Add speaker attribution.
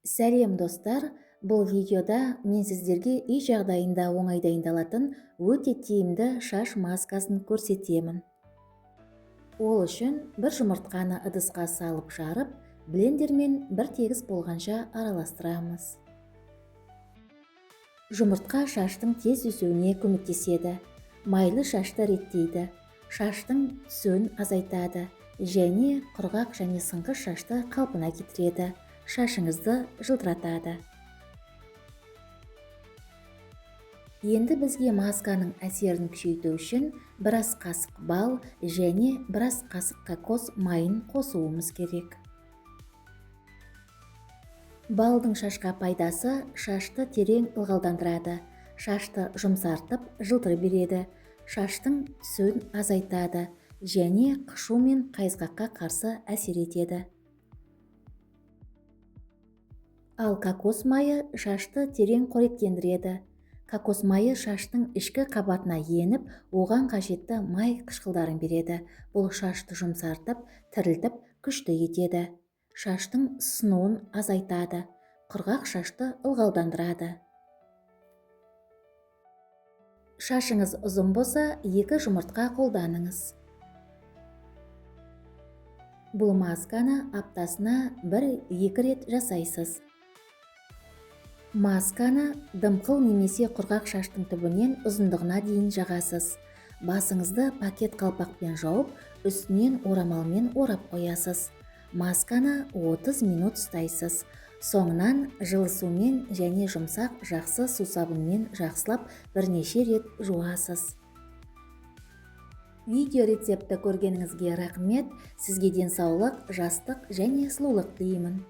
Speaker 1: Сәлем достар, бұл видеода мен сіздерге үй жағдайында оңай дайындалатын өте тиімді шаш маскасын көрсетемін. Ол үшін бір жұмыртқаны ыдысқа салып жарып, блендермен бір тегіс болғанша араластырамыз. Жұмыртқа шаштың тез өсуіне көмектеседі, майлы шашты реттейді, шаштың түсуін азайтады және құрғақ және сыңғыш шашты қалпына келтіреді. Шашыңызды жылтыратады. Енді бізге масканың әсерін күшейту үшін біраз қасық бал және біраз қасық кокос майын қосуымыз керек. Балдың шашқа пайдасы шашты терең ылғалдандырады, шашты жұмсартып жылтыр береді, шаштың түсуін азайтады және қышу мен қайызғаққа қарсы әсер етеді. Ал кокос майы шашты терең қоректендіреді. Кокос майы шаштың ішкі қабатына еніп, оған қажетті май қышқылдарын береді. Бұл шашты жұмсартып, тірілтіп, күшті етеді. Шаштың сынуын азайтады. Құрғақ шашты ылғалдандырады. Шашыңыз ұзын болса, 2 жұмыртқа қолданыңыз. Бұл масканы аптасына 1-2 рет жасайсыз. Масканы дымқыл немесе құрғақ шаштың түбінен ұзындығына дейін жағасыз. Басыңызды пакет қалпақпен жауып, үстінен орамалмен орап қоясыз. Масканы 30 минут ұстайсыз. Соңынан жылы сумен және жұмсақ жақсы сусабынмен жақсылап бірнеше рет жуасыз. Видео рецепті көргеніңізге рахмет. Сізге денсаулық, жастық және сұлулық тілеймін.